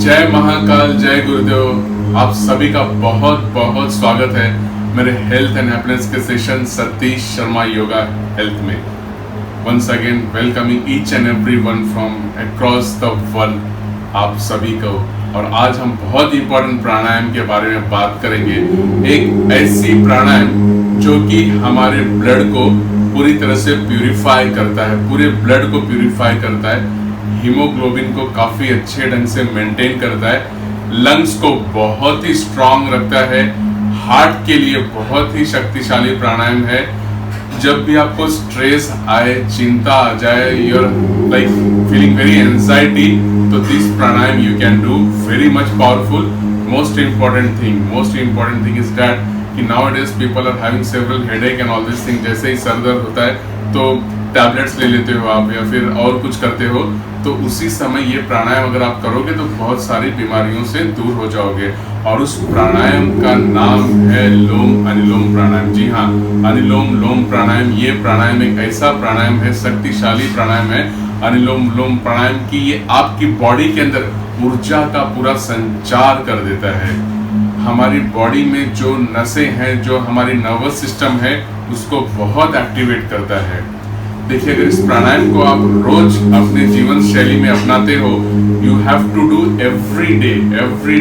जय महाकाल, जय गुरुदेव। आप सभी का बहुत बहुत स्वागत है मेरे हेल्थ एंड हैप्पीनेस के session Satish Sharma yoga health में। Once again welcoming each and every one from across the world आप सभी को। और आज हम बहुत इंपॉर्टेंट प्राणायाम के बारे में बात करेंगे। एक ऐसी प्राणायाम जो कि हमारे ब्लड को पूरी तरह से प्यूरिफाई करता है, पूरे ब्लड को प्यूरिफाई करता है, हीमोग्लोबिन को काफ़ी अच्छे ढंग से मेंटेन करता है, लंग्स को बहुत ही स्ट्रांग रखता है, हार्ट के लिए बहुत ही शक्तिशाली प्राणायाम है। जब भी आपको स्ट्रेस आए, चिंता आ जाए, you're like feeling very anxiety, तो this pranayam you can do very much powerful. Most important thing is that कि nowadays people are having several headache and all this thing. जैसे ही सर दर्द होता है तो टैबलेट्स ले लेते हो आप या फिर और कुछ करते हो, तो उसी समय ये प्राणायाम अगर आप करोगे तो बहुत सारी बीमारियों से दूर हो जाओगे। और उस प्राणायाम का नाम है लोम अनुलोम प्राणायाम। जी हाँ, अनुलोम लोम प्राणायाम। ये प्राणायाम एक ऐसा प्राणायाम है, शक्तिशाली प्राणायाम है अनुलोम लोम प्राणायाम की। ये आपकी बॉडी के अंदर ऊर्जा का पूरा संचार कर देता है। हमारी बॉडी में जो नसें हैं, जो हमारी नर्वस सिस्टम है, उसको बहुत एक्टिवेट करता है। देखिए, अगर इस प्राणायाम को आप रोज अपने जीवन शैली में अपनाते हो, you have to do every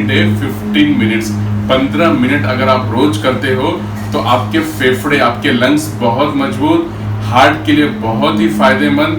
day 15 minutes. 15 minute अगर आप रोज करते हो तो आपके फेफड़े, आपके लंग्स बहुत मजबूत, हार्ट के लिए बहुत ही फायदेमंद।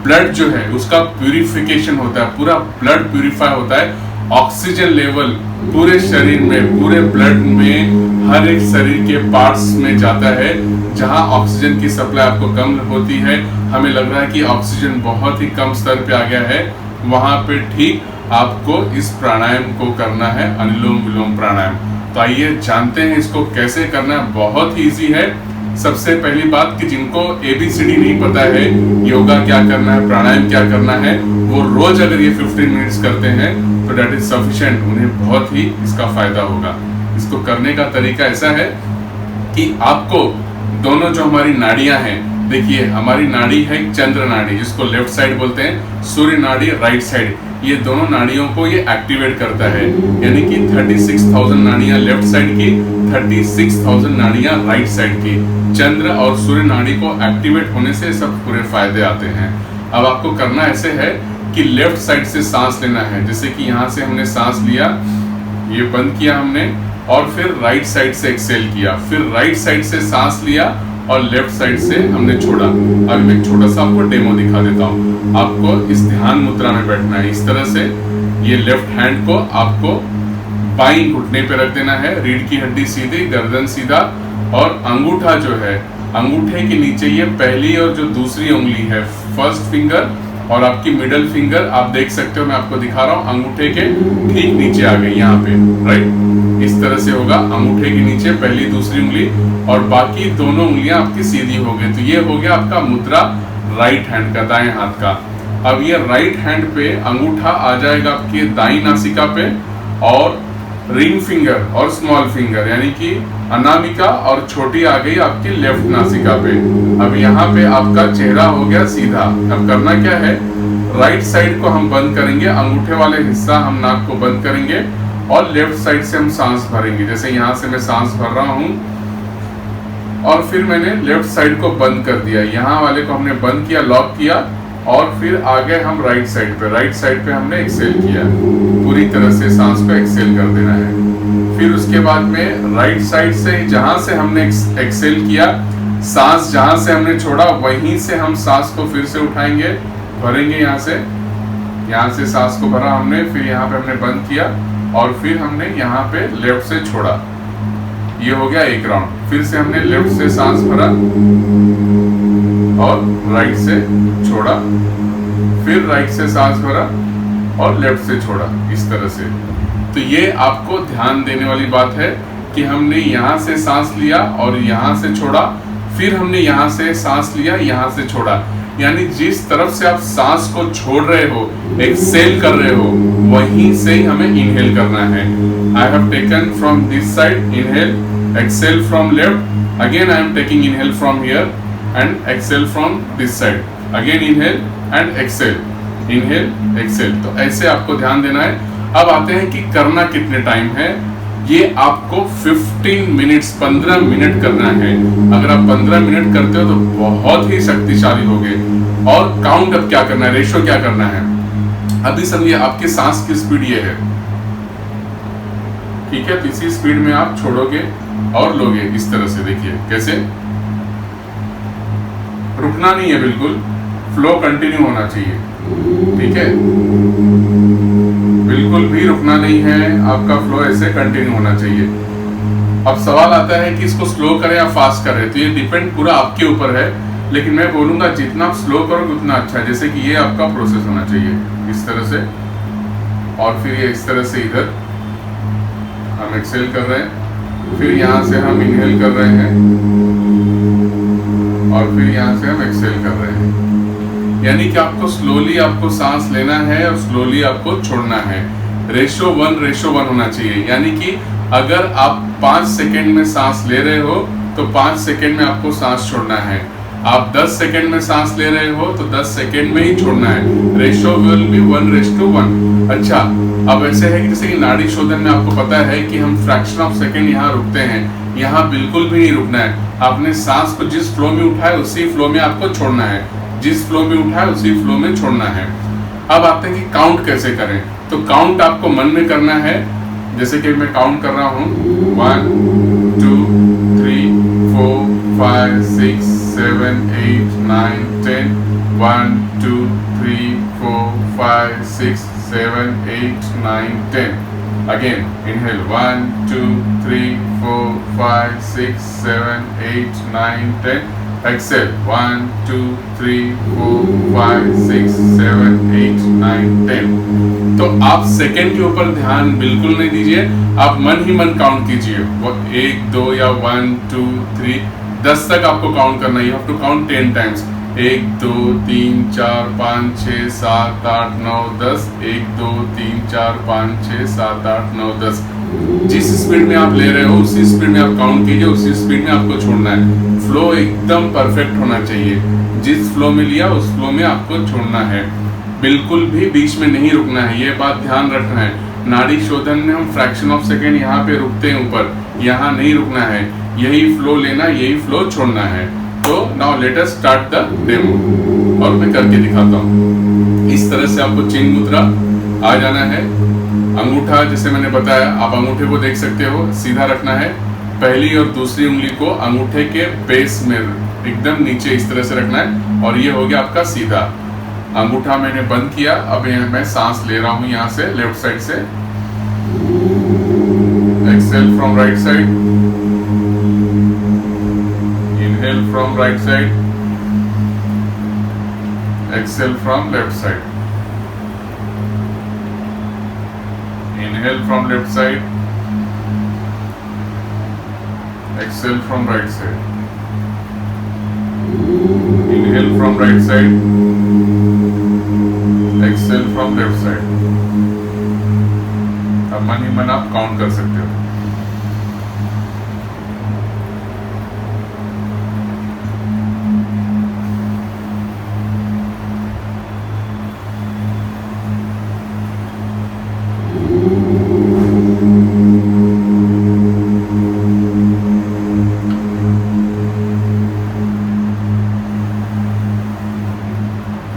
ब्लड जो है उसका प्यूरिफिकेशन होता है, पूरा ब्लड प्यूरिफाई होता है। ऑक्सीजन लेवल पूरे शरीर में, पूरे ब्लड में, हर एक शरीर के पार्ट्स में जाता है। जहां ऑक्सीजन की सप्लाई आपको कम होती है, हमें लग रहा है कि ऑक्सीजन बहुत ही कम स्तर पे आ गया है, वहां पे ठीक आपको इस प्राणायाम को करना है, अनुलोम विलोम प्राणायाम। तो आइए जानते हैं इसको कैसे करना है। बहुत ही ईजी है। सबसे पहली बात कि जिनको ABCD नहीं पता है, योगा क्या करना है, प्राणायाम क्या करना है, वो रोज अगर ये 15 मिनट्स करते हैं तो डेट इज सफिशिएंट, उन्हें बहुत ही इसका फायदा होगा। इसको करने का तरीका ऐसा है कि आपको दोनों जो हमारी नाड़ियां हैं, देखिए हमारी नाड़ी है चंद्र नाड़ी, जिसको लेफ्ट साइड बोलते हैं, सूर्य नाड़ी राइट साइड। ये दोनों नाड़ियों को ये एक्टिवेट करता है, यानी कि 36,000 नाड़ियां लेफ्ट साइड की, 36,000 नाड़ियां राइट साइड की। चंद्र और सूर्य नाड़ी को एक्टिवेट होने से सब पूरे फायदे आते हैं। अब आपको करना ऐसे है कि लेफ्ट साइड से सांस लेना है। जैसे कि यहाँ से हमने सांस लिया, ये बंद किया हमने, और फिर राइट साइड से एक्सेल किया, फिर राइट साइड से सांस लिया और लेफ्ट साइड से हमने छोड़ा। अभी मैं छोटा सा आपको डेमो दिखा देता हूँ। आपको इस ध्यान मुद्रा में बैठना है, इस तरह से। ये लेफ्ट हैंड को आपको बाईं घुटने पे रख देना है, रीढ़ की हड्डी सीधी, गर्दन सीधा, और अंगूठा जो है, अंगूठे के नीचे ये पहली और जो दूसरी उंगली है, फर्स्ट फिंगर और आपकी मिडल फिंगर, आप देख सकते हो, मैं आपको दिखा रहा हूँ, अंगूठे के ठीक नीचे आ गई यहाँ पे, राइट। इस तरह से होगा, अंगूठे के नीचे पहली दूसरी उंगली और बाकी दोनों उंगलियां आपकी सीधी हो गई। तो ये हो गया आपका मुद्रा राइट हैंड का, दाएं हाथ का। अब ये राइट हैंड पे अंगूठा आ जाएगा आपके दाईं नासिका पे, और रिंग फिंगर और स्मॉल फिंगर यानी कि अनामिका और छोटी आ गई आपकी लेफ्ट नासिका पे। अब यहाँ पे आपका चेहरा हो गया सीधा। अब करना क्या है, राइट साइड को हम बंद करेंगे, अंगूठे वाले हिस्सा हम नाक को बंद करेंगे, और लेफ्ट साइड से हम सांस भरेंगे। जैसे यहाँ से मैं सांस भर रहा हूँ और फिर मैंने लेफ्ट साइड को बंद कर दिया, यहाँ वाले को हमने बंद किया, लॉक किया, और फिर आ गए हम राइट साइड पे। राइट साइड पे हमने एक्सेल किया, पूरी तरह से सांस को एक्सेल कर देना है। फिर उसके बाद में राइट साइड से जहां से हमने एक्सेल किया, सांस जहां से हमने छोड़ा वहीं से हम सांस को फिर से उठाएंगे, भरेंगे। यहाँ से सांस को भरा हमने, फिर यहाँ पे हमने बंद किया, और फिर हमने यहाँ पे लेफ्ट से छोड़ा। ये हो गया एक राउंड। फिर से हमने लेफ्ट से सांस भरा और राइट से छोड़ा, फिर राइट से सांस भरा और लेफ्ट से छोड़ा, इस तरह से। तो ये आपको ध्यान देने वाली बात है कि हमने यहाँ से सांस लिया और यहाँ से छोड़ा, फिर हमने यहाँ से सांस लिया, यहाँ से छोड़ा। यानी जिस तरफ से आप सांस को छोड़ रहे हो, एक्सेल कर रहे हो, वहीं से ही हमें इनहेल करना है। I have taken from this side, inhale, exhale from left, again I am taking inhale from here and exhale from this side, again inhale and exhale, inhale exhale। तो ऐसे आपको ध्यान देना है। अब आते हैं कि करना कितने टाइम है। ये आपको 15 मिनट्स 15 मिनट करना है। अगर आप 15 मिनट करते हो तो बहुत ही शक्तिशाली होगे। और काउंट अब क्या करना है, रेशो क्या करना है, अभी समझिए आपकी सांस की स्पीड ये है, ठीक है। तो इसी स्पीड में आप छोड़ोगे और लोगे, इस तरह से। देखिए कैसे, रुकना नहीं है, बिल्कुल फ्लो कंटिन्यू होना चाहिए, ठीक है। बिल्कुल भी रुकना नहीं है, आपका फ्लो ऐसे कंटिन्यू होना चाहिए। अब सवाल आता है कि इसको स्लो करें या फास्ट करें, तो ये डिपेंड पूरा आपके ऊपर है। लेकिन मैं बोलूंगा जितना आप स्लो करोगे उतना अच्छा है। जैसे कि ये आपका प्रोसेस होना चाहिए इस तरह से, और फिर ये इस तरह से इधर हम एक्सेल कर रहे हैं, फिर यहाँ से हम इनहेल कर रहे हैं, और फिर यहाँ से हम एक्सेल कर रहे हैं। यानी कि आपको स्लोली आपको सांस लेना है और स्लोली आपको छोड़ना है। रेशो 1:1 होना चाहिए। यानी कि अगर आप 5 सेकेंड में सांस ले रहे हो तो 5 सेकेंड में आपको सांस छोड़ना है। आप 10 सेकेंड में सांस ले रहे हो तो 10 सेकेंड में ही छोड़ना है। Ratio will be 1:1। अच्छा, अब ऐसे है कि जैसे कि नाड़ी शोधन में आपको पता है कि हम फ्रैक्शन ऑफ सेकेंड यहाँ रुकते हैं, यहाँ बिल्कुल भी नहीं रुकना है। आपने सांस को जिस फ्लो में उठाया उसी फ्लो में आपको छोड़ना है, जिस फ्लो में उठाया उसी फ्लो में छोड़ना है। अब आते हैं कि काउंट कैसे करें। तो काउंट आपको मन में करना है। जैसे कि मैं काउंट कर रहा हूँ 1 2 3 4 5 6 7 8 9 10 1 2 3 4 5 6 7 8 9 10। Again, inhale 1 2 3 4 5 6 7 8 9 10। Exhale 1 2 3 4 5 6 7 8 9 10। तो आप सेकंड के ऊपर ध्यान बिल्कुल नहीं दीजिए, आप मन ही मन काउंट कीजिए। 1 2 या 1 2 3 10 तक आपको काउंट करना है। You have to count 10 times. 1 2 3 4 5 6 7 8 9 10। 1 2 3 4 5 6 7 8 9 10। जिस स्पीड में आप ले रहे हो उसी स्पीड में आप काउंट कीजिए, उसी स्पीड में आपको छोड़ना है। फ्लो एकदम परफेक्ट होना चाहिए। जिस फ्लो में लिया उस फ्लो में आपको छोड़ना है, बिल्कुल भी बीच में नहीं रुकना है। ये बात ध्यान रखना है। नाड़ी शोधन में हम फ्रैक्शन ऑफ सेकेंड यहाँ पे रुकते हैं ऊपर, यहाँ नहीं रुकना है। यही फ्लो लेना, यही फ्लो छोड़ना है। तो now let us start the demo, और मैं करके दिखाता हूँ। इस तरह से आपको चिन्ह मुद्रा आ जाना है। अंगूठा जैसे मैंने बताया, आप अंगूठे को देख सकते हो, सीधा रखना है। पहली और दूसरी उंगली को अंगूठे के बेस में एकदम नीचे इस तरह से रखना है, और ये हो गया आपका सीधा। अंगूठा मैंने बंद किया। अब मैं सांस ले रहा हूँ यहाँ से, लेफ्ट साइड से। Exhale from right side, inhale from right side, exhale from left side. Inhale from left side, exhale from right side. Inhale from right side, exhale from left side. अब मन ही मन आप काउंट कर सकते हो।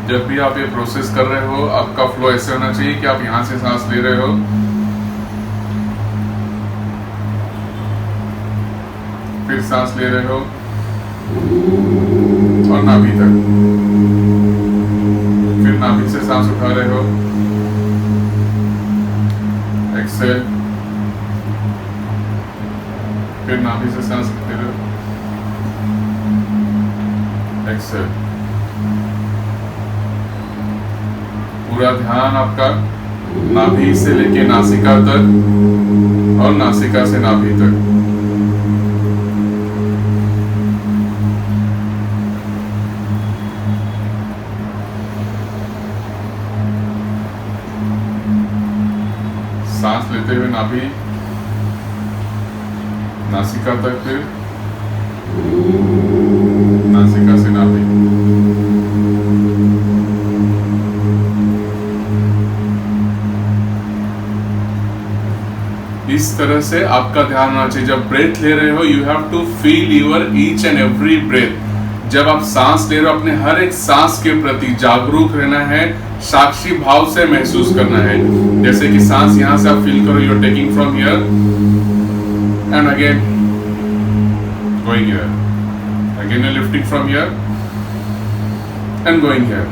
जब भी आप ये प्रोसेस कर रहे हो, आपका फ्लो ऐसे होना चाहिए कि आप यहां से सांस ले रहे हो, फिर सांस ले रहे हो और नाभि तक, फिर नाभि से सांस उठा रहे हो, एक्सेल, फिर नाभि से सांस ले रहे हो, एक्सेल। पूरा ध्यान आपका नाभि से लेके नासिका तक और नासिका से नाभि तक। सांस लेते हुए नाभि, नासिका तक, फिर नासिका से नाभि। इस तरह से आपका ध्यान होना चाहिए। जब ब्रेथ ले रहे हो, you have to feel your each and every breath. जब आप सांस ले रहे हो, अपने हर एक सांस के प्रति जागरूक रहना है, साक्षी भाव से महसूस करना है। जैसे कि सांस यहां से आप फील करो, you are taking from here and again going here, again you are lifting from here and going here.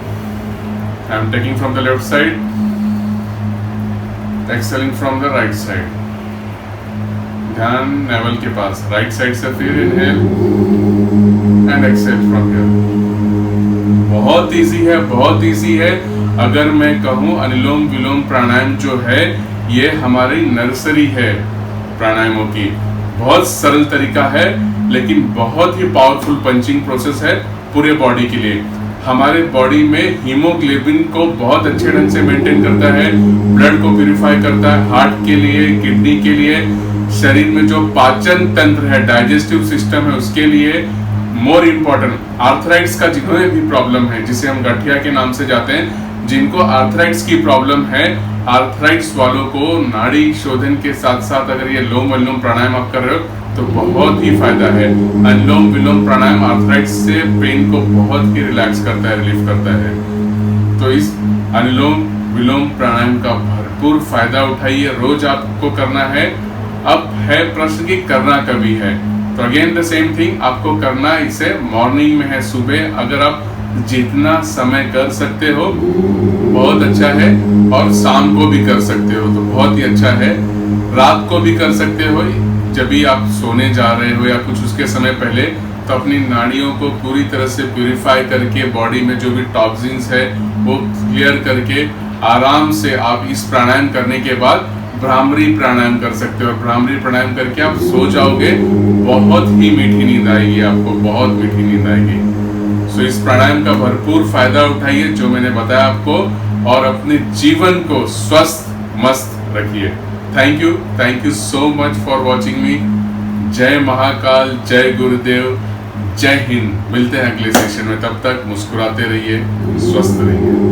I am taking from the left side, exhaling from the right side. ध्यान navel के पास, right side से फिर inhale and exhale from here. बहुत easy है, बहुत easy है। अगर मैं कहूं अनुलोम विलोम प्राणायाम जो है ये हमारी नर्सरी है प्राणायामों की। बहुत सरल तरीका है लेकिन बहुत ही पावरफुल पंचिंग प्रोसेस है पूरे बॉडी के लिए। हमारे बॉडी में हीमोग्लोबिन को बहुत अच्छे ढंग से मेंटेन करता है, ब्लड को प्यूरिफाई करता है, हार्ट के लिए, किडनी के लिए, शरीर में जो पाचन तंत्र है, डाइजेस्टिव सिस्टम है, उसके लिए। मोर इम्पोर्टेंट, आर्थराइट्स का जिन्हें भी प्रॉब्लम है, जिसे हम गठिया के नाम से जाते हैं, जिनको आर्थराइट्स की प्रॉब्लम है, आर्थराइट्स वालों को नाड़ी शोधन के साथ साथ अगर ये लोम अनुलोम प्राणायाम आप कर रहे हो तो बहुत ही फायदा है। अनुलोम विलोम प्राणायाम आर्थराइट्स से पेन को बहुत ही रिलैक्स करता है, रिलीफ करता है। तो इस अनुलोम विलोम प्राणायाम का भरपूर फायदा उठाइए, रोज आपको करना है। अब है प्रश्न कि करना कभी है, तो अगेन द सेम थिंग, आपको करना इसे मॉर्निंग में है, सुबह। अगर आप जितना समय कर सकते हो बहुत अच्छा है, और शाम को भी कर सकते हो तो बहुत ही अच्छा है। रात को भी कर सकते हो, जब भी आप सोने जा रहे हो या कुछ उसके समय पहले, तो अपनी नाड़ियों को पूरी तरह से प्यूरिफाई करके, बॉडी में जो भी टॉक्सिन्स है वो क्लियर करके आराम से आप इस प्राणायाम करने के बाद भ्रामरी प्राणायाम कर सकते हो। और भ्रामरी प्राणायाम करके आप सो जाओगे, बहुत ही मीठी नींद आएगी आपको, बहुत मीठी नींद आएगी। सो इस प्राणायाम का भरपूर फायदा उठाइए जो मैंने बताया आपको, और अपने जीवन को स्वस्थ मस्त रखिए। Thank you so much for watching मी। जय महाकाल, जय गुरुदेव, जय हिंद। मिलते हैं अगले सेशन में, तब तक मुस्कुराते रहिए, स्वस्थ रहिए।